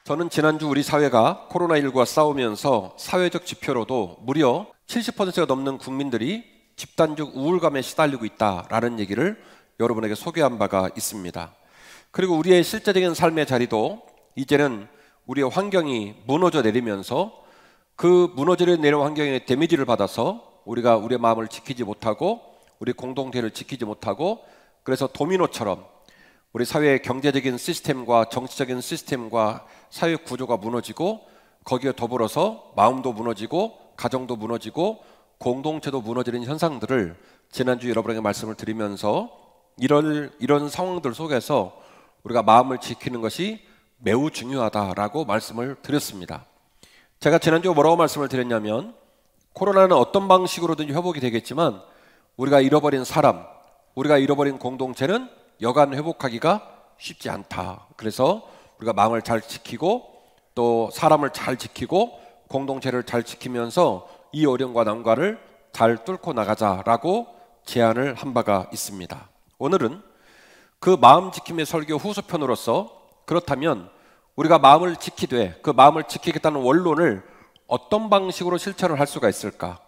저는 지난주 우리 사회가 코로나19와 싸우면서 사회적 지표로도 무려 70%가 넘는 국민들이 집단적 우울감에 시달리고 있다라는 얘기를 여러분에게 소개한 바가 있습니다. 그리고 우리의 실제적인 삶의 자리도 이제는 우리의 환경이 무너져 내리면서 그 무너져 내리는 환경에 데미지를 받아서 우리가 우리의 마음을 지키지 못하고 우리 공동체를 지키지 못하고 그래서 도미노처럼 우리 사회의 경제적인 시스템과 정치적인 시스템과 사회 구조가 무너지고 거기에 더불어서 마음도 무너지고 가정도 무너지고 공동체도 무너지는 현상들을 지난주 여러분에게 말씀을 드리면서 이런 상황들 속에서 우리가 마음을 지키는 것이 매우 중요하다라고 말씀을 드렸습니다. 제가 지난주에 뭐라고 말씀을 드렸냐면 코로나는 어떤 방식으로든지 회복이 되겠지만 우리가 잃어버린 사람, 우리가 잃어버린 공동체는 여간 회복하기가 쉽지 않다. 그래서 우리가 마음을 잘 지키고 또 사람을 잘 지키고 공동체를 잘 지키면서 이 어려움과 난관을 잘 뚫고 나가자라고 제안을 한 바가 있습니다. 오늘은 그 마음 지킴의 설교 후소편으로서 그렇다면 우리가 마음을 지키되 그 마음을 지키겠다는 원론을 어떤 방식으로 실천을 할 수가 있을까?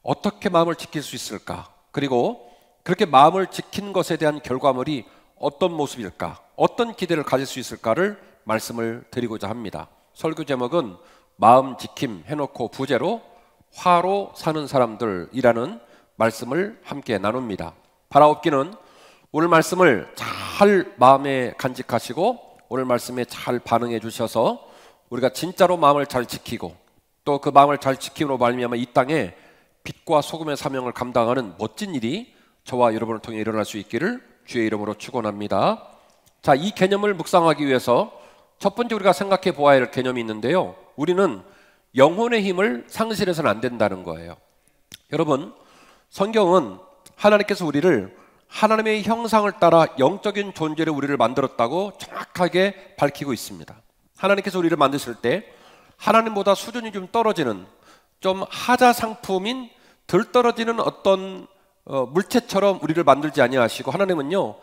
어떻게 마음을 지킬 수 있을까? 그리고 그렇게 마음을 지킨 것에 대한 결과물이 어떤 모습일까? 어떤 기대를 가질 수 있을까를 말씀을 드리고자 합니다. 설교 제목은 마음 지킴 해놓고 부제로 화로 사는 사람들이라는 말씀을 함께 나눕니다. 바라옵기는 오늘 말씀을 잘 마음에 간직하시고 오늘 말씀에 잘 반응해 주셔서 우리가 진짜로 마음을 잘 지키고 또 그 마음을 잘 지킴으로 말미암아 이 땅에 빛과 소금의 사명을 감당하는 멋진 일이 저와 여러분을 통해 일어날 수 있기를 주의 이름으로 축원합니다. 자, 이 개념을 묵상하기 위해서 첫 번째 우리가 생각해 보아야 할 개념이 있는데요. 우리는 영혼의 힘을 상실해서는 안 된다는 거예요. 여러분, 성경은 하나님께서 우리를 하나님의 형상을 따라 영적인 존재로 우리를 만들었다고 정확하게 밝히고 있습니다. 하나님께서 우리를 만드실 때 하나님보다 수준이 좀 떨어지는 좀 하자 상품인 덜 떨어지는 어떤 물체처럼 우리를 만들지 아니하시고 하나님은요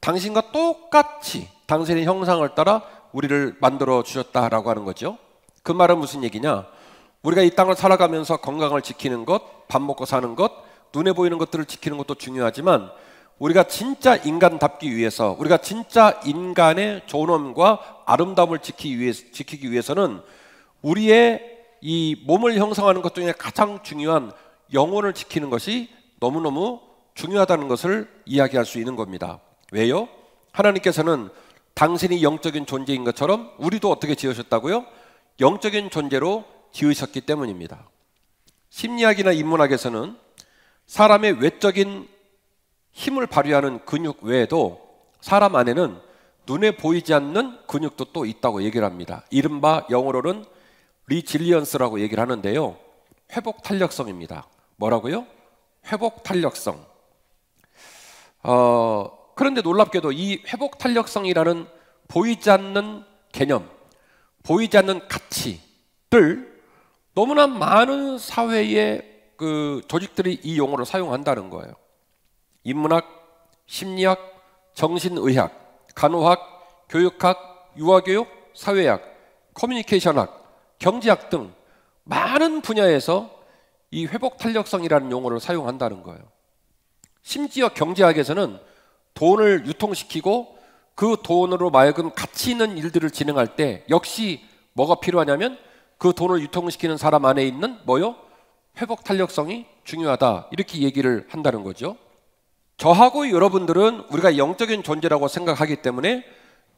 당신과 똑같이 당신의 형상을 따라 우리를 만들어 주셨다라고 하는 거죠. 그 말은 무슨 얘기냐? 우리가 이 땅을 살아가면서 건강을 지키는 것, 밥 먹고 사는 것, 눈에 보이는 것들을 지키는 것도 중요하지만 우리가 진짜 인간답기 위해서 우리가 진짜 인간의 존엄과 아름다움을 지키기 위해서는 우리의 이 몸을 형성하는 것 중에 가장 중요한 영혼을 지키는 것이 너무너무 중요하다는 것을 이야기할 수 있는 겁니다. 왜요? 하나님께서는 당신이 영적인 존재인 것처럼 우리도 어떻게 지으셨다고요? 영적인 존재로 지으셨기 때문입니다. 심리학이나 인문학에서는 사람의 외적인 힘을 발휘하는 근육 외에도 사람 안에는 눈에 보이지 않는 근육도 또 있다고 얘기를 합니다. 이른바 영어로는 리질리언스라고 얘기를 하는데요. 회복 탄력성입니다. 뭐라고요? 회복 탄력성. 그런데 놀랍게도 이 회복 탄력성이라는 보이지 않는 개념, 보이지 않는 가치를 너무나 많은 사회의 그 조직들이 이 용어를 사용한다는 거예요. 인문학, 심리학, 정신의학, 간호학, 교육학, 유아교육, 사회학, 커뮤니케이션학, 경제학 등 많은 분야에서 이 회복 탄력성이라는 용어를 사용한다는 거예요. 심지어 경제학에서는 돈을 유통시키고 그 돈으로 마여금 가치 있는 일들을 진행할 때 역시 뭐가 필요하냐면 그 돈을 유통시키는 사람 안에 있는 뭐요? 회복 탄력성이 중요하다 이렇게 얘기를 한다는 거죠. 저하고 여러분들은 우리가 영적인 존재라고 생각하기 때문에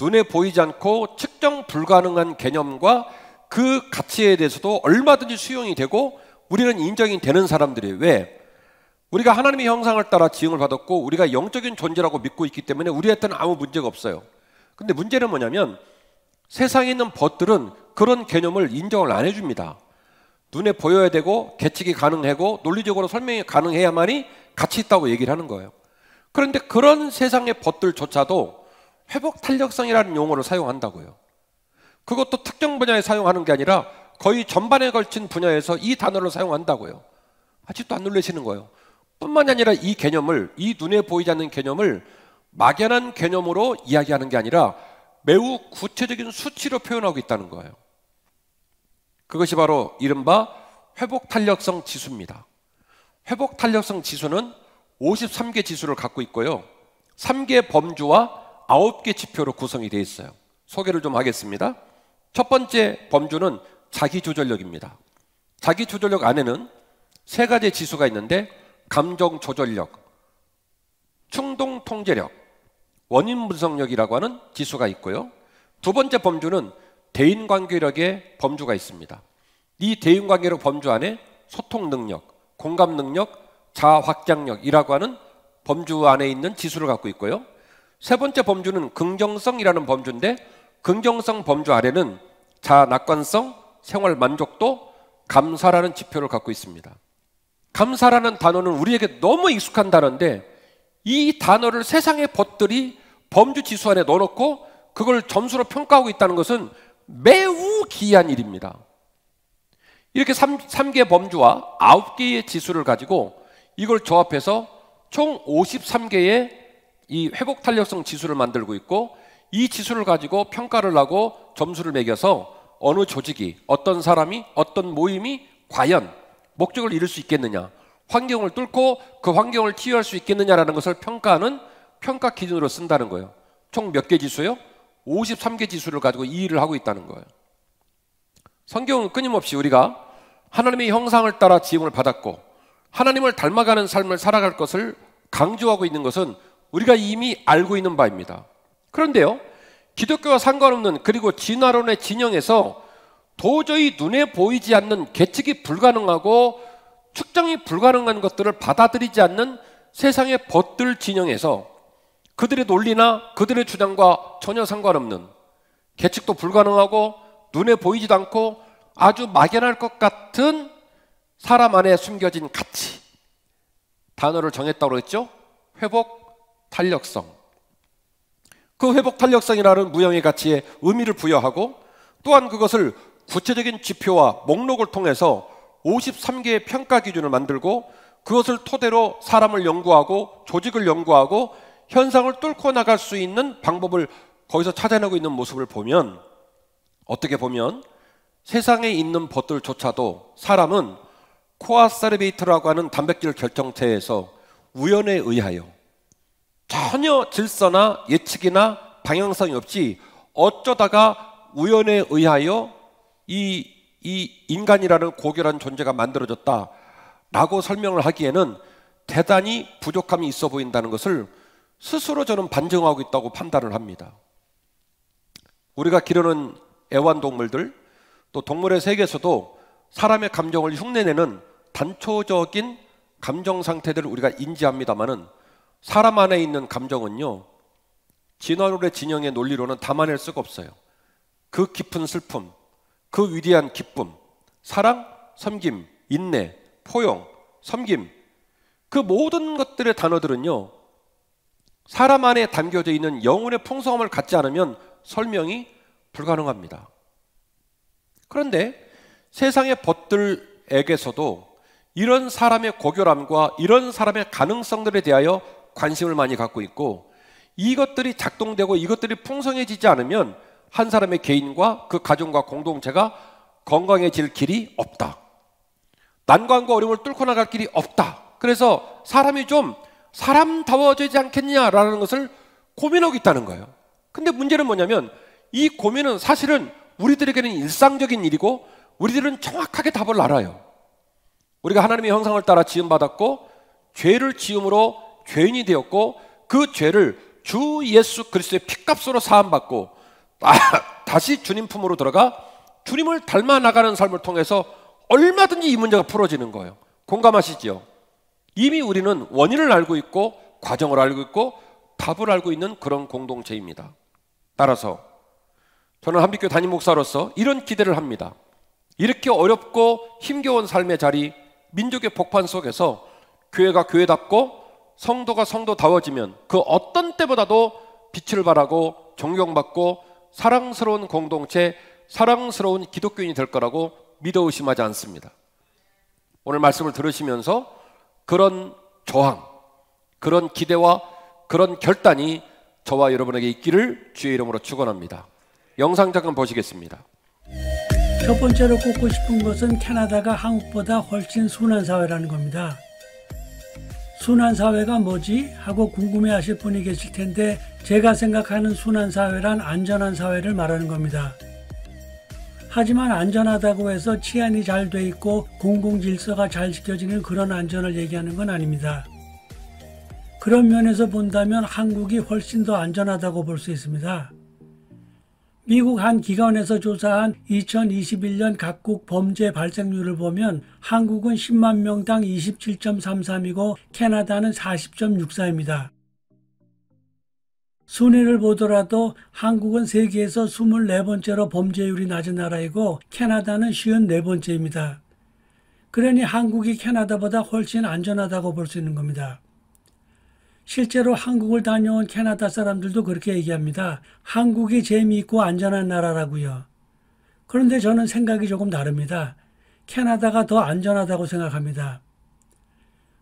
눈에 보이지 않고 측정 불가능한 개념과 그 가치에 대해서도 얼마든지 수용이 되고 우리는 인정이 되는 사람들이에요. 왜? 우리가 하나님의 형상을 따라 지음을 받았고 우리가 영적인 존재라고 믿고 있기 때문에 우리한테는 아무 문제가 없어요. 근데 문제는 뭐냐면 세상에 있는 법들은 그런 개념을 인정을 안 해줍니다. 눈에 보여야 되고 계측이 가능하고 논리적으로 설명이 가능해야만이 가치 있다고 얘기를 하는 거예요. 그런데 그런 세상의 법들조차도 회복 탄력성이라는 용어를 사용한다고요. 그것도 특정 분야에 사용하는 게 아니라 거의 전반에 걸친 분야에서 이 단어를 사용한다고요. 아직도 안 놀라시는 거예요. 뿐만 아니라 이 개념을, 이 눈에 보이지 않는 개념을 막연한 개념으로 이야기하는 게 아니라 매우 구체적인 수치로 표현하고 있다는 거예요. 그것이 바로 이른바 회복탄력성 지수입니다. 회복탄력성 지수는 53개 지수를 갖고 있고요. 3개 범주와 9개 지표로 구성이 되어 있어요. 소개를 좀 하겠습니다. 첫 번째 범주는 자기조절력입니다. 자기조절력 안에는 3가지 지수가 있는데 감정조절력, 충동통제력, 원인분석력이라고 하는 지수가 있고요. 두 번째 범주는 대인관계력의 범주가 있습니다. 이 대인관계력 범주 안에 소통능력, 공감능력, 자아확장력이라고 하는 범주 안에 있는 지수를 갖고 있고요. 세 번째 범주는 긍정성이라는 범주인데 긍정성 범주 아래는 자아낙관성, 생활만족도, 감사라는 지표를 갖고 있습니다. 감사라는 단어는 우리에게 너무 익숙한 단어인데 이 단어를 세상의 벗들이 범주 지수 안에 넣어놓고 그걸 점수로 평가하고 있다는 것은 매우 기이한 일입니다. 이렇게 3개 범주와 9개의 지수를 가지고 이걸 조합해서 총 53개의 이 회복탄력성 지수를 만들고 있고 이 지수를 가지고 평가를 하고 점수를 매겨서 어느 조직이, 어떤 사람이, 어떤 모임이 과연 목적을 이룰 수 있겠느냐, 환경을 뚫고 그 환경을 치유할 수 있겠느냐라는 것을 평가하는 평가 기준으로 쓴다는 거예요. 총 몇 개 지수요? 53개 지수를 가지고 이 일을 하고 있다는 거예요. 성경은 끊임없이 우리가 하나님의 형상을 따라 지음을 받았고 하나님을 닮아가는 삶을 살아갈 것을 강조하고 있는 것은 우리가 이미 알고 있는 바입니다. 그런데요, 기독교와 상관없는 그리고 진화론의 진영에서 도저히 눈에 보이지 않는 계측이 불가능하고 측정이 불가능한 것들을 받아들이지 않는 세상의 벗들 진영에서 그들의 논리나 그들의 주장과 전혀 상관없는 계측도 불가능하고 눈에 보이지도 않고 아주 막연할 것 같은 사람 안에 숨겨진 가치, 단어를 정했다고 했죠? 회복 탄력성. 그 회복 탄력성이라는 무형의 가치에 의미를 부여하고 또한 그것을 구체적인 지표와 목록을 통해서 53개의 평가 기준을 만들고 그것을 토대로 사람을 연구하고 조직을 연구하고 현상을 뚫고 나갈 수 있는 방법을 거기서 찾아내고 있는 모습을 보면, 어떻게 보면 세상에 있는 벗들조차도 사람은 코아사르베이트라고 하는 단백질 결정체에서 우연에 의하여 전혀 질서나 예측이나 방향성이 없이 어쩌다가 우연에 의하여 이 인간이라는 고결한 존재가 만들어졌다라고 설명을 하기에는 대단히 부족함이 있어 보인다는 것을 스스로 저는 반증하고 있다고 판단을 합니다. 우리가 기르는 애완동물들, 또 동물의 세계에서도 사람의 감정을 흉내내는 단초적인 감정 상태들을 우리가 인지합니다만은 사람 안에 있는 감정은요, 진화론의 진영의 논리로는 담아낼 수가 없어요. 그 깊은 슬픔, 그 위대한 기쁨, 사랑, 섬김, 인내, 포용, 섬김, 그 모든 것들의 단어들은요, 사람 안에 담겨져 있는 영혼의 풍성함을 갖지 않으면 설명이 불가능합니다. 그런데 세상의 벗들에게서도 이런 사람의 고결함과 이런 사람의 가능성들에 대하여 관심을 많이 갖고 있고, 이것들이 작동되고 이것들이 풍성해지지 않으면 한 사람의 개인과 그 가정과 공동체가 건강해질 길이 없다. 난관과 어려움을 뚫고 나갈 길이 없다. 그래서 사람이 좀 사람다워지지 않겠냐라는 것을 고민하고 있다는 거예요. 근데 문제는 뭐냐면 이 고민은 사실은 우리들에게는 일상적인 일이고 우리들은 정확하게 답을 알아요. 우리가 하나님의 형상을 따라 지음받았고 죄를 지음으로 죄인이 되었고 그 죄를 주 예수 그리스도의 피값으로 사함받고 다시 주님 품으로 들어가 주님을 닮아 나가는 삶을 통해서 얼마든지 이 문제가 풀어지는 거예요. 공감하시지요? 이미 우리는 원인을 알고 있고 과정을 알고 있고 답을 알고 있는 그런 공동체입니다. 따라서 저는 한빛교회 담임 목사로서 이런 기대를 합니다. 이렇게 어렵고 힘겨운 삶의 자리, 민족의 복판 속에서 교회가 교회답고 성도가 성도다워지면 그 어떤 때보다도 빛을 발하고 존경받고 사랑스러운 공동체, 사랑스러운 기독교인이 될 거라고 믿어 의심하지 않습니다. 오늘 말씀을 들으시면서 그런 저항, 그런 기대와 그런 결단이 저와 여러분에게 있기를 주의 이름으로 축원합니다. 영상 잠깐 보시겠습니다. 첫 번째로 꼽고 싶은 것은 캐나다가 한국보다 훨씬 순한 사회라는 겁니다. 순한 사회가 뭐지? 하고 궁금해하실 분이 계실 텐데 제가 생각하는 순한 사회란 안전한 사회를 말하는 겁니다. 하지만 안전하다고 해서 치안이 잘 돼 있고 공공질서가 잘 지켜지는 그런 안전을 얘기하는 건 아닙니다. 그런 면에서 본다면 한국이 훨씬 더 안전하다고 볼 수 있습니다. 미국 한 기관에서 조사한 2021년 각국 범죄 발생률을 보면 한국은 10만 명당 27.33이고 캐나다는 40.64입니다. 순위를 보더라도 한국은 세계에서 24번째로 범죄율이 낮은 나라이고 캐나다는 54번째입니다. 그러니 한국이 캐나다보다 훨씬 안전하다고 볼 수 있는 겁니다. 실제로 한국을 다녀온 캐나다 사람들도 그렇게 얘기합니다. 한국이 재미있고 안전한 나라라고요. 그런데 저는 생각이 조금 다릅니다. 캐나다가 더 안전하다고 생각합니다.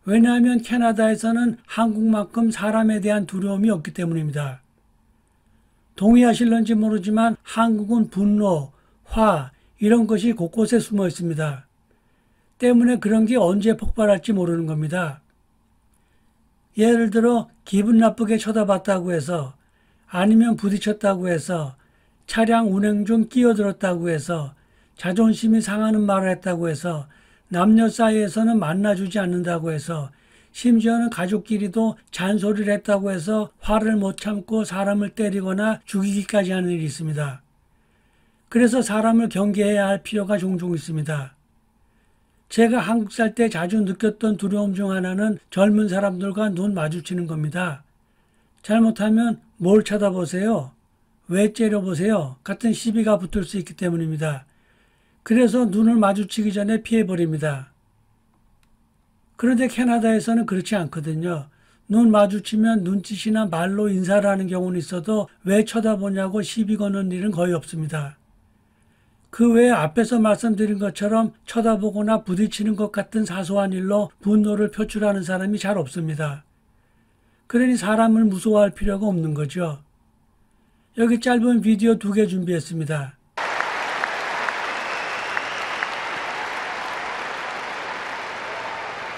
왜냐하면 캐나다에서는 한국만큼 사람에 대한 두려움이 없기 때문입니다. 동의하실런지 모르지만 한국은 분노, 화 이런 것이 곳곳에 숨어 있습니다. 때문에 그런 게 언제 폭발할지 모르는 겁니다. 예를 들어 기분 나쁘게 쳐다봤다고 해서 아니면 부딪혔다고 해서 차량 운행 중 끼어들었다고 해서 자존심이 상하는 말을 했다고 해서 남녀 사이에서는 만나주지 않는다고 해서 심지어는 가족끼리도 잔소리를 했다고 해서 화를 못 참고 사람을 때리거나 죽이기까지 하는 일이 있습니다. 그래서 사람을 경계해야 할 필요가 종종 있습니다. 제가 한국 살 때 자주 느꼈던 두려움 중 하나는 젊은 사람들과 눈 마주치는 겁니다. 잘못하면 뭘 쳐다보세요? 왜 째려보세요? 같은 시비가 붙을 수 있기 때문입니다. 그래서 눈을 마주치기 전에 피해버립니다. 그런데 캐나다에서는 그렇지 않거든요. 눈 마주치면 눈짓이나 말로 인사를 하는 경우는 있어도 왜 쳐다보냐고 시비 거는 일은 거의 없습니다. 그 외에 앞에서 말씀드린 것처럼 쳐다보거나 부딪히는 것 같은 사소한 일로 분노를 표출하는 사람이 잘 없습니다. 그러니 사람을 무서워할 필요가 없는 거죠. 여기 짧은 비디오 2개 준비했습니다.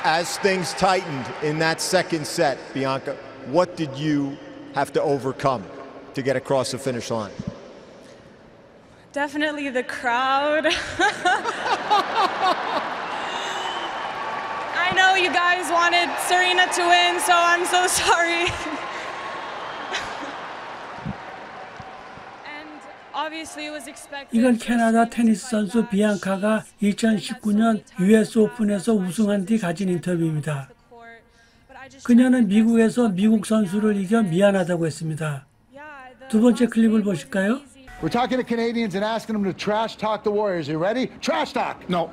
As things tightened in that second set, Bianca, what did you have to overcome to get across the finish line? Definitely the crowd. I know you guys wanted Serena to win, so I'm so sorry. And obviously it was expected. 이건 캐나다 테니스 선수 비앙카가 2019년 US 오픈에서 우승한 뒤 가진 인터뷰입니다. 그녀는 미국에서 미국 선수를 이겨 미안하다고 했습니다. 두 번째 클립을 보실까요? We're talking to Canadians and asking them to trash talk the Warriors. Are you ready? Trash talk. No.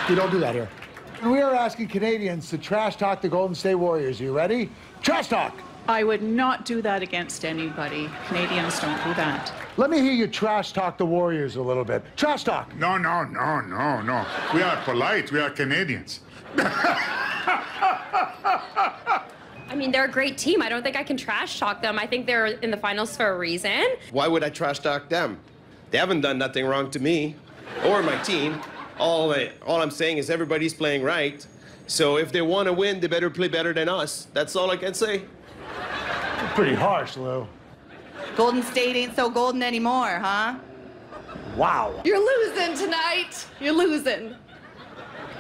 You don't do that here. We are asking Canadians to trash talk the Golden State Warriors. Are you ready? Trash talk. I would not do that against anybody. Canadians don't do that. Let me hear you trash talk the Warriors a little bit. Trash talk. No. We are polite. We are Canadians. I mean, they're a great team. I don't think I can trash talk them. I think they're in the finals for a reason. Why would I trash talk them? They haven't done nothing wrong to me or my team. All I'm saying is everybody's playing right. So if they want to win, they better play better than us. That's all I can say. Pretty harsh, Lou. Golden State ain't so golden anymore, huh? Wow. You're losing tonight. You're losing.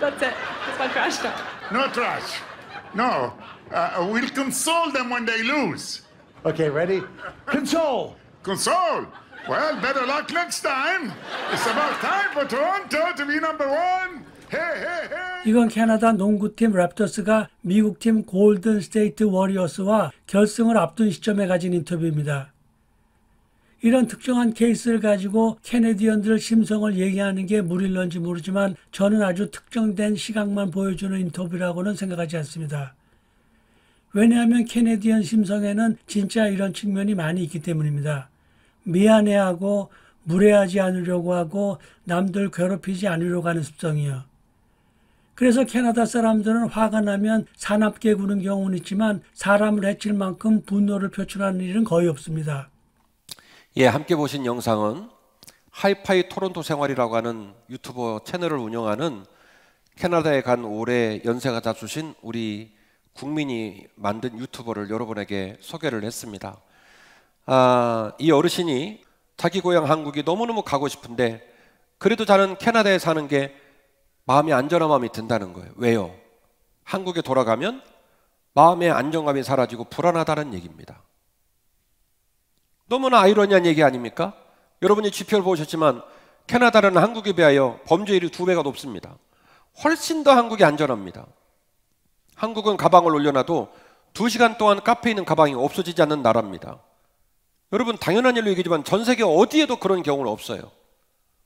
That's it. That's my trash talk. No trash. No. We'll console them when they lose. Okay, ready? Console. Console? Well, better luck next time. It's about time for Toronto to be number one. Hey. 이건 캐나다 농구팀 랩터스가 미국팀 골든 스테이트 워리어스와 결승을 앞둔 시점에 가진 인터뷰입니다. 이런 특정한 케이스를 가지고 캐네디언들 심성을 얘기하는 게 무릴런지 모르지만 저는 아주 특정된 시각만 보여주는 인터뷰라고는 생각하지 않습니다. 왜냐하면 캐네디언 심성에는 진짜 이런 측면이 많이 있기 때문입니다. 미안해하고 무례하지 않으려고 하고 남들 괴롭히지 않으려고 하는 습성이요. 그래서 캐나다 사람들은 화가 나면 사납게 구는 경우는 있지만 사람을 해칠 만큼 분노를 표출하는 일은 거의 없습니다. 예, 함께 보신 영상은 하이파이 토론토 생활이라고 하는 유튜버 채널을 운영하는 캐나다에 간 올해 연세가 낮추신 우리 국민이 만든 유튜버를 여러분에게 소개를 했습니다. 이 어르신이 자기 고향 한국이 너무너무 가고 싶은데 그래도 저는 캐나다에 사는 게 마음이 안전한 마음이 든다는 거예요. 왜요? 한국에 돌아가면 마음의 안정감이 사라지고 불안하다는 얘기입니다. 너무나 아이러니한 얘기 아닙니까? 여러분이 지표를 보셨지만 캐나다는 한국에 비하여 범죄율이 2배가 높습니다. 훨씬 더 한국이 안전합니다. 한국은 가방을 올려놔도 2시간 동안 카페에 있는 가방이 없어지지 않는 나라입니다. 여러분 당연한 일로 얘기지만 전 세계 어디에도 그런 경우는 없어요.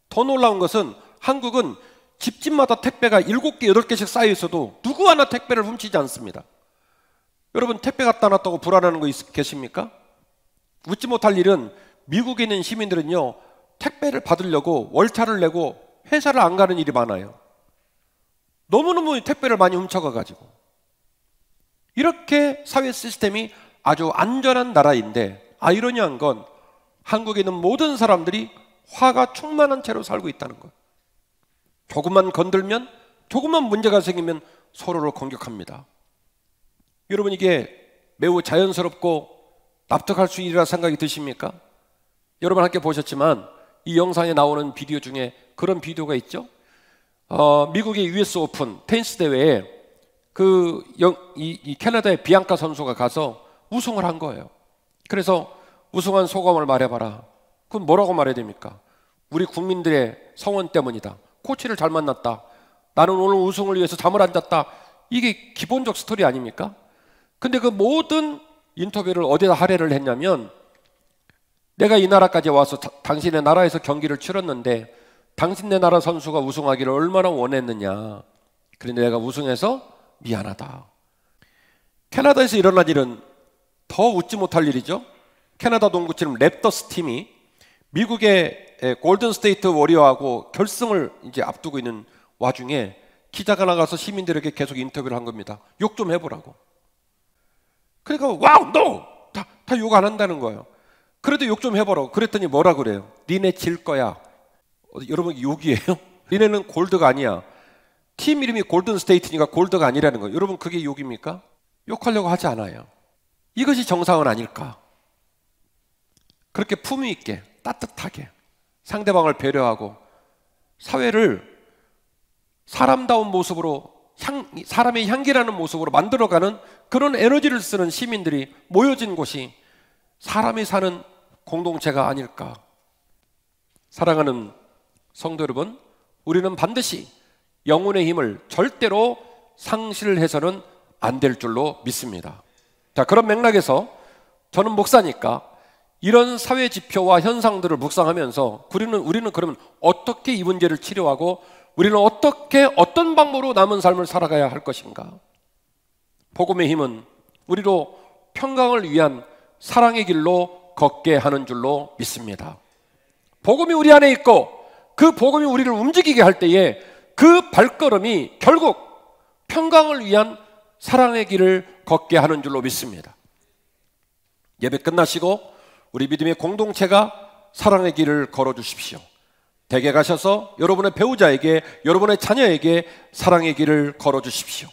더 놀라운 것은 한국은 집집마다 택배가 7개, 8개씩 쌓여 있어도 누구 하나 택배를 훔치지 않습니다. 여러분 택배 갖다 놨다고 불안하는 거 계십니까? 웃지 못할 일은 미국에 있는 시민들은요 택배를 받으려고 월차를 내고 회사를 안 가는 일이 많아요. 너무너무 택배를 많이 훔쳐가가지고 이렇게 사회 시스템이 아주 안전한 나라인데 아이러니한 건 한국에 있는 모든 사람들이 화가 충만한 채로 살고 있다는 거예요. 조금만 건들면 조금만 문제가 생기면 서로를 공격합니다. 여러분 이게 매우 자연스럽고 납득할 수 있으리라 생각이 드십니까? 여러분 함께 보셨지만 이 영상에 나오는 비디오 중에 그런 비디오가 있죠. 미국의 US 오픈 테니스 대회에 이 캐나다의 비앙카 선수가 가서 우승을 한 거예요. 그래서 우승한 소감을 말해봐라. 그건 뭐라고 말해야 됩니까? 우리 국민들의 성원 때문이다. 코치를 잘 만났다. 나는 오늘 우승을 위해서 잠을 안 잤다. 이게 기본적 스토리 아닙니까? 근데 그 모든 인터뷰를 어디다 할애를 했냐면 내가 이 나라까지 와서 당신의 나라에서 경기를 치렀는데 당신네 나라 선수가 우승하기를 얼마나 원했느냐. 그런데 내가 우승해서 미안하다. 캐나다에서 일어난 일은 더 웃지 못할 일이죠. 캐나다 농구팀 랩터스 팀이 미국의 골든 스테이트 워리어하고 결승을 이제 앞두고 있는 와중에 기자가 나가서 시민들에게 계속 인터뷰를 한 겁니다. 욕 좀 해보라고. 그러니까 와우, no! 다 욕 안 한다는 거예요. 그래도 욕 좀 해보라고. 그랬더니 뭐라 그래요? 니네 질 거야. 여러분 욕이에요? 니네는 골드가 아니야. 팀 이름이 골든 스테이트니까 골드가 아니라는 거예요. 여러분 그게 욕입니까? 욕하려고 하지 않아요. 이것이 정상은 아닐까? 그렇게 품위 있게 따뜻하게 상대방을 배려하고 사회를 사람다운 모습으로 사람의 향기라는 모습으로 만들어가는 그런 에너지를 쓰는 시민들이 모여진 곳이 사람이 사는 공동체가 아닐까. 사랑하는 성도 여러분, 우리는 반드시 영혼의 힘을 절대로 상실해서는 안 될 줄로 믿습니다. 자, 그런 맥락에서 저는 목사니까 이런 사회 지표와 현상들을 묵상하면서 우리는 그러면 어떻게 이 문제를 치료하고 우리는 어떤 방법으로 남은 삶을 살아가야 할 것인가? 복음의 힘은 우리로 평강을 위한 사랑의 길로 걷게 하는 줄로 믿습니다. 복음이 우리 안에 있고 그 복음이 우리를 움직이게 할 때에 그 발걸음이 결국 평강을 위한 사랑의 길을 걷게 하는 줄로 믿습니다. 예배 끝나시고 우리 믿음의 공동체가 사랑의 길을 걸어주십시오. 댁에 가셔서 여러분의 배우자에게, 여러분의 자녀에게 사랑의 길을 걸어주십시오.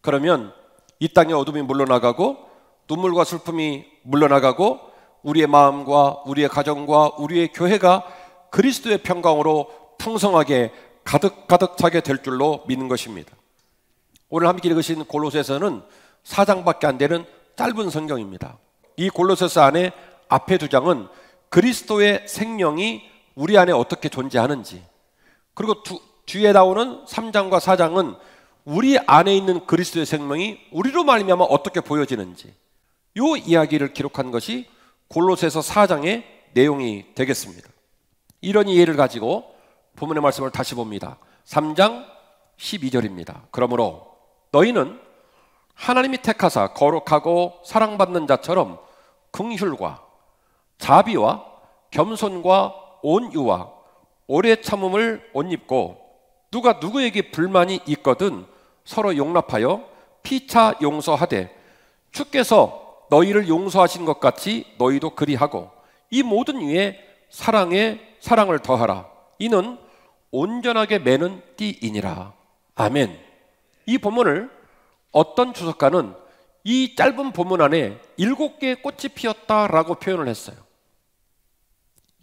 그러면 이 땅의 어둠이 물러나가고 눈물과 슬픔이 물러나가고 우리의 마음과 우리의 가정과 우리의 교회가 그리스도의 평강으로 풍성하게 가득 차게 될 줄로 믿는 것입니다. 오늘 함께 읽으신 골로새서는 4장밖에 안 되는 짧은 성경입니다. 이 골로새서 안에 앞에 2장은 그리스도의 생명이 우리 안에 어떻게 존재하는지, 그리고 뒤에 나오는 3장과 4장은 우리 안에 있는 그리스도의 생명이 우리로 말미암아 어떻게 보여지는지, 이 이야기를 기록한 것이 골로새서 4장의 내용이 되겠습니다. 이런 이해를 가지고 본문의 말씀을 다시 봅니다. 3장 12절입니다. 그러므로 너희는 하나님이 택하사 거룩하고 사랑받는 자처럼 긍휼과 자비와 겸손과 온유와 오래 참음을 옷 입고 누가 누구에게 불만이 있거든 서로 용납하여 피차 용서하되 주께서 너희를 용서하신 것 같이 너희도 그리하고 이 모든 위에 사랑을 더하라. 이는 온전하게 매는 띠이니라. 아멘. 이 본문을 어떤 주석가는 이 짧은 본문 안에 7개의 꽃이 피었다라고 표현을 했어요.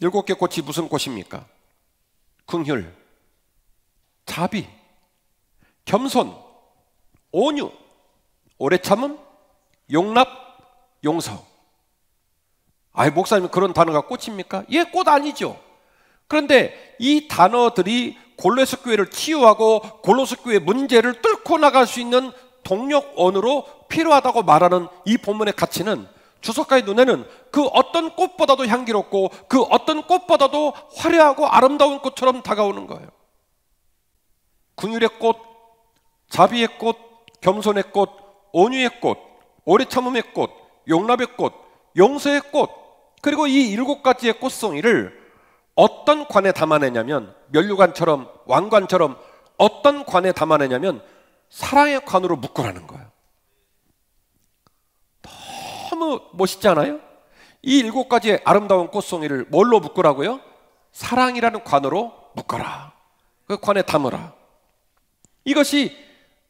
7개 꽃이 무슨 꽃입니까? 긍휼, 자비, 겸손, 온유, 오래 참음, 용납, 용서. 아이, 목사님 그런 단어가 꽃입니까? 예, 꽃 아니죠. 그런데 이 단어들이 골로새 교회를 치유하고 골로새 교회의 문제를 뚫고 나갈 수 있는 동력원으로 필요하다고 말하는 이 본문의 가치는 주석가의 눈에는 그 어떤 꽃보다도 향기롭고 그 어떤 꽃보다도 화려하고 아름다운 꽃처럼 다가오는 거예요. 긍휼의 꽃, 자비의 꽃, 겸손의 꽃, 온유의 꽃, 오래 참음의 꽃, 용납의 꽃, 용서의 꽃, 그리고 이 7가지의 꽃송이를 어떤 관에 담아내냐면, 면류관처럼 왕관처럼 어떤 관에 담아내냐면 사랑의 관으로 묶으라는 거예요. 너무 멋있지 않아요? 이 7가지의 아름다운 꽃송이를 뭘로 묶으라고요? 사랑이라는 관으로 묶어라. 그 관에 담으라. 이것이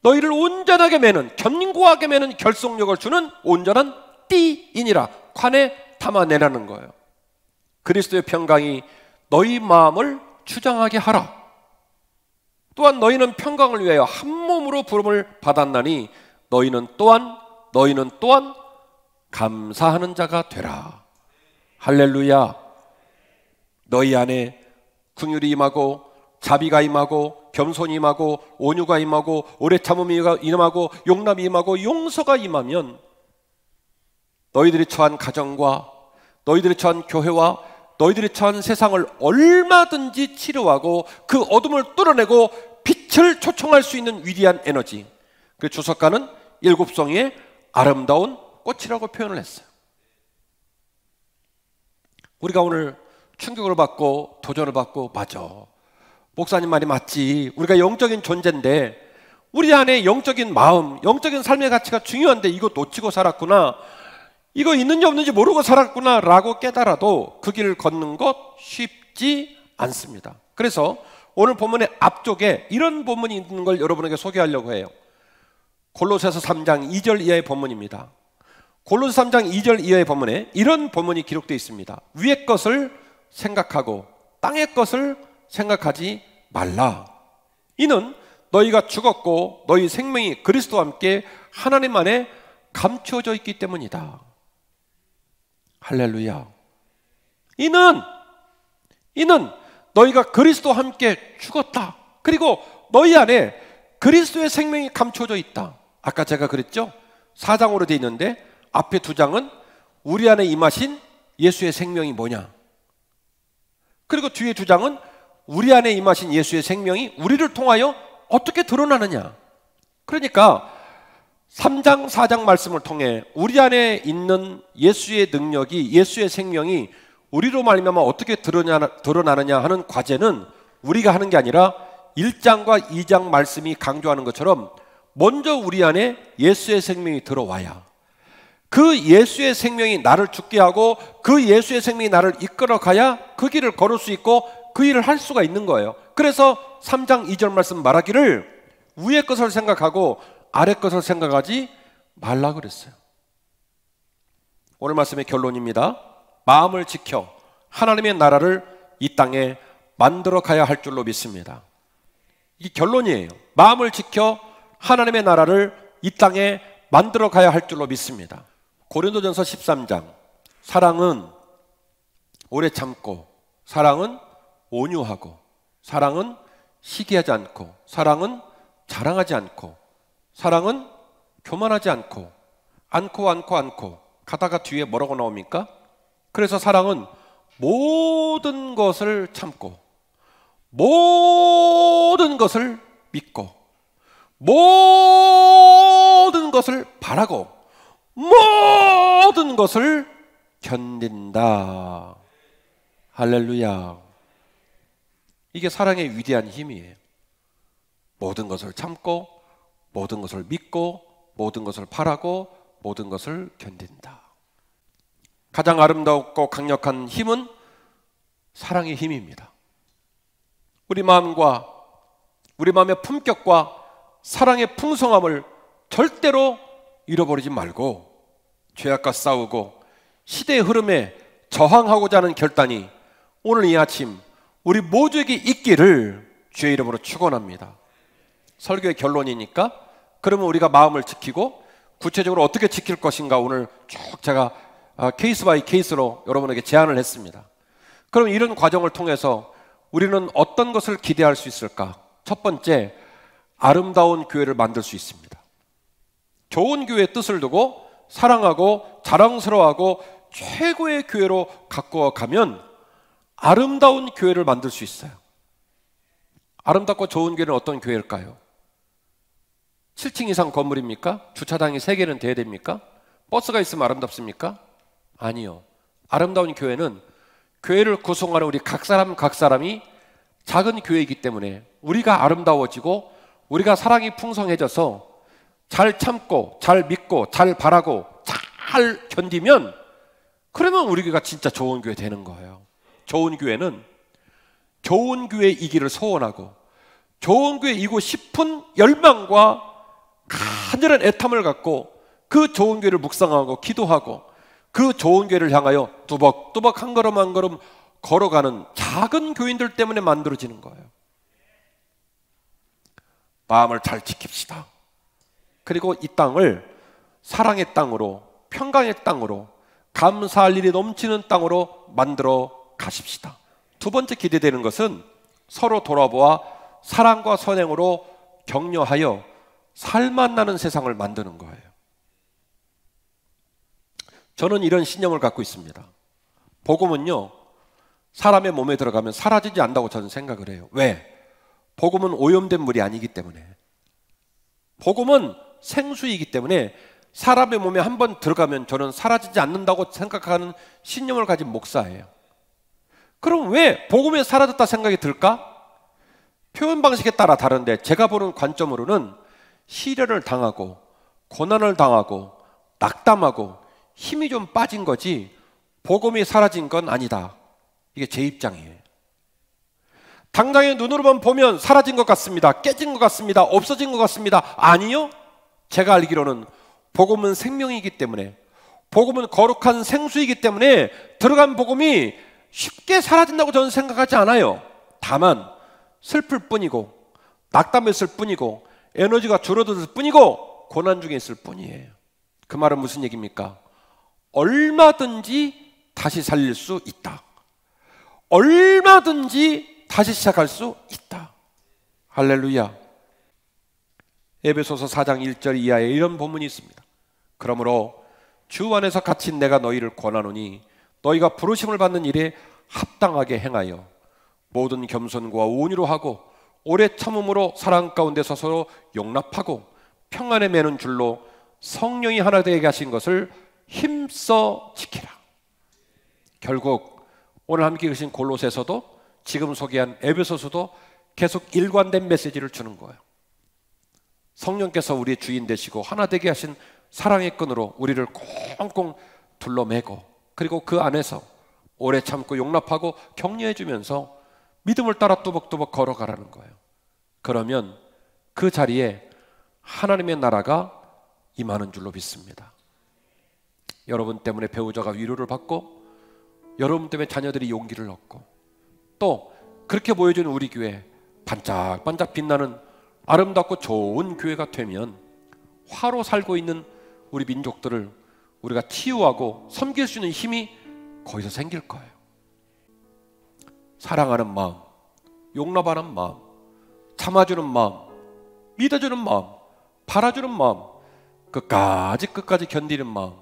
너희를 온전하게 매는, 견고하게 매는 결속력을 주는 온전한 띠이니라. 관에 담아내라는 거예요. 그리스도의 평강이 너희 마음을 주장하게 하라. 또한 너희는 평강을 위하여 한 몸으로 부름을 받았나니 너희는 또한 감사하는 자가 되라. 할렐루야. 너희 안에 긍휼이 임하고 자비가 임하고 겸손이 임하고 온유가 임하고 오래 참음이 임하고 용납이 임하고 용서가 임하면 너희들이 처한 가정과 너희들이 처한 교회와 너희들이 처한 세상을 얼마든지 치료하고 그 어둠을 뚫어내고 빛을 초청할 수 있는 위대한 에너지. 그 주석가는 7송이의 아름다운 꽃이라고 표현을 했어요. 우리가 오늘 충격을 받고 도전을 받고, 맞아, 목사님 말이 맞지, 우리가 영적인 존재인데 우리 안에 영적인 마음, 영적인 삶의 가치가 중요한데 이거 놓치고 살았구나, 이거 있는지 없는지 모르고 살았구나 라고 깨달아도 그 길을 걷는 것 쉽지 않습니다. 그래서 오늘 본문의 앞쪽에 이런 본문이 있는 걸 여러분에게 소개하려고 해요. 골로새서 3장 2절 이하의 본문입니다. 골로새 3장 2절 이하의 본문에 이런 본문이 기록되어 있습니다. 위의 것을 생각하고 땅의 것을 생각하지 말라. 이는 너희가 죽었고 너희 생명이 그리스도와 함께 하나님 안에 감추어져 있기 때문이다. 할렐루야. 이는 너희가 그리스도와 함께 죽었다. 그리고 너희 안에 그리스도의 생명이 감추어져 있다. 아까 제가 그랬죠? 4장으로 되어 있는데 앞에 2장은 우리 안에 임하신 예수의 생명이 뭐냐, 그리고 뒤에 2장은 우리 안에 임하신 예수의 생명이 우리를 통하여 어떻게 드러나느냐. 그러니까 3장 4장 말씀을 통해 우리 안에 있는 예수의 능력이, 예수의 생명이 우리로 말미암아 어떻게 드러나느냐 하는 과제는 우리가 하는 게 아니라 1장과 2장 말씀이 강조하는 것처럼 먼저 우리 안에 예수의 생명이 들어와야 그 예수의 생명이 나를 죽게 하고 그 예수의 생명이 나를 이끌어 가야 그 길을 걸을 수 있고 그 일을 할 수가 있는 거예요. 그래서 3장 2절 말씀 말하기를 위의 것을 생각하고 아래 것을 생각하지 말라 그랬어요. 오늘 말씀의 결론입니다. 마음을 지켜 하나님의 나라를 이 땅에 만들어 가야 할 줄로 믿습니다. 이 결론이에요. 마음을 지켜 하나님의 나라를 이 땅에 만들어 가야 할 줄로 믿습니다. 고린도전서 13장, 사랑은 오래 참고, 사랑은 온유하고, 사랑은 시기하지 않고, 사랑은 자랑하지 않고, 사랑은 교만하지 않고, 않고 가다가 뒤에 뭐라고 나옵니까? 그래서 사랑은 모든 것을 참고, 모든 것을 믿고, 모든 것을 바라고, 모든 것을 견딘다. 할렐루야. 이게 사랑의 위대한 힘이에요. 모든 것을 참고 모든 것을 믿고 모든 것을 바라고 모든 것을 견딘다. 가장 아름답고 강력한 힘은 사랑의 힘입니다. 우리 마음과 우리 마음의 품격과 사랑의 풍성함을 절대로 잃어버리지 말고 죄악과 싸우고 시대의 흐름에 저항하고자 하는 결단이 오늘 이 아침 우리 모두에게 있기를 주의 이름으로 축원합니다. 설교의 결론이니까 그러면 우리가 마음을 지키고 구체적으로 어떻게 지킬 것인가 오늘 쭉 제가 케이스 바이 케이스로 여러분에게 제안을 했습니다. 그럼 이런 과정을 통해서 우리는 어떤 것을 기대할 수 있을까? 첫 번째, 아름다운 교회를 만들 수 있습니다. 좋은 교회의 뜻을 두고 사랑하고 자랑스러워하고 최고의 교회로 가꾸어 가면 아름다운 교회를 만들 수 있어요. 아름답고 좋은 교회는 어떤 교회일까요? 7층 이상 건물입니까? 주차장이 3개는 돼야 됩니까? 버스가 있으면 아름답습니까? 아니요. 아름다운 교회는 교회를 구성하는 우리 각 사람이 작은 교회이기 때문에 우리가 아름다워지고 우리가 사랑이 풍성해져서 잘 참고 잘 믿고 잘 바라고 잘 견디면 그러면 우리 교회가 진짜 좋은 교회 되는 거예요. 좋은 교회는 좋은 교회이기를 소원하고 좋은 교회이고 싶은 열망과 간절한 애탐을 갖고 그 좋은 교회를 묵상하고 기도하고 그 좋은 교회를 향하여 뚜벅뚜벅 한 걸음 한 걸음 걸어가는 작은 교인들 때문에 만들어지는 거예요. 마음을 잘 지킵시다. 그리고 이 땅을 사랑의 땅으로, 평강의 땅으로, 감사할 일이 넘치는 땅으로 만들어 가십시다. 두 번째 기대되는 것은 서로 돌아보아 사랑과 선행으로 격려하여 살맛 나는 세상을 만드는 거예요. 저는 이런 신념을 갖고 있습니다. 복음은요, 사람의 몸에 들어가면 사라지지 않는다고 저는 생각을 해요. 왜? 복음은 오염된 물이 아니기 때문에. 복음은 생수이기 때문에 사람의 몸에 한번 들어가면 저는 사라지지 않는다고 생각하는 신념을 가진 목사예요. 그럼 왜 복음에 사라졌다 생각이 들까? 표현 방식에 따라 다른데 제가 보는 관점으로는 시련을 당하고 고난을 당하고 낙담하고 힘이 좀 빠진 거지 복음이 사라진 건 아니다. 이게 제 입장이에요. 당장의 눈으로만 보면 사라진 것 같습니다. 깨진 것 같습니다. 없어진 것 같습니다. 아니요. 제가 알기로는 복음은 생명이기 때문에, 복음은 거룩한 생수이기 때문에 들어간 복음이 쉽게 사라진다고 저는 생각하지 않아요. 다만 슬플 뿐이고 낙담했을 뿐이고 에너지가 줄어들 뿐이고 고난 중에 있을 뿐이에요. 그 말은 무슨 얘기입니까? 얼마든지 다시 살릴 수 있다. 얼마든지 다시 시작할 수 있다. 할렐루야. 에베소서 4장 1절 이하에 이런 본문이 있습니다. 그러므로 주 안에서 갇힌 내가 너희를 권하노니 너희가 부르심을 받는 일에 합당하게 행하여 모든 겸손과 온유로 하고 오래 참음으로 사랑 가운데서 서로 용납하고 평안에 매는 줄로 성령이 하나 되게 하신 것을 힘써 지키라. 결국 오늘 함께 계신 골로새서도 지금 소개한 에베소서도 계속 일관된 메시지를 주는 거예요. 성령께서 우리의 주인 되시고 하나 되게 하신 사랑의 끈으로 우리를 꽁꽁 둘러매고 그리고 그 안에서 오래 참고 용납하고 격려해 주면서 믿음을 따라 뚜벅뚜벅 걸어가라는 거예요. 그러면 그 자리에 하나님의 나라가 임하는 줄로 믿습니다. 여러분 때문에 배우자가 위로를 받고 여러분 때문에 자녀들이 용기를 얻고 또 그렇게 보여주는 우리 교회 반짝반짝 빛나는 아름답고 좋은 교회가 되면 화로 살고 있는 우리 민족들을 우리가 치유하고 섬길 수 있는 힘이 거기서 생길 거예요. 사랑하는 마음, 용납하는 마음, 참아주는 마음, 믿어주는 마음, 바라주는 마음, 끝까지 견디는 마음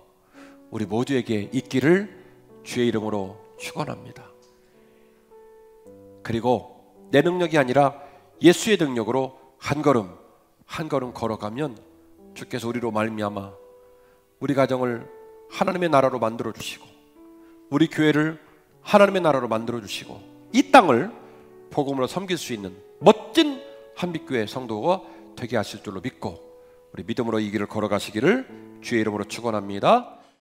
우리 모두에게 있기를 주의 이름으로 축원합니다. 그리고 내 능력이 아니라 예수의 능력으로 한 걸음 한 걸음 걸어가면 주께서 우리로 말미암아 우리 가정을 하나님의 나라로 만들어 주시고 우리 교회를 하나님의 나라로 만들어 주시고 이 땅을 복음으로 섬길 수 있는 멋진 한빛교회 성도가 되게 하실 줄로 믿고 우리 믿음으로 이 길을 걸어가시기를 주의 이름으로 축원합니다.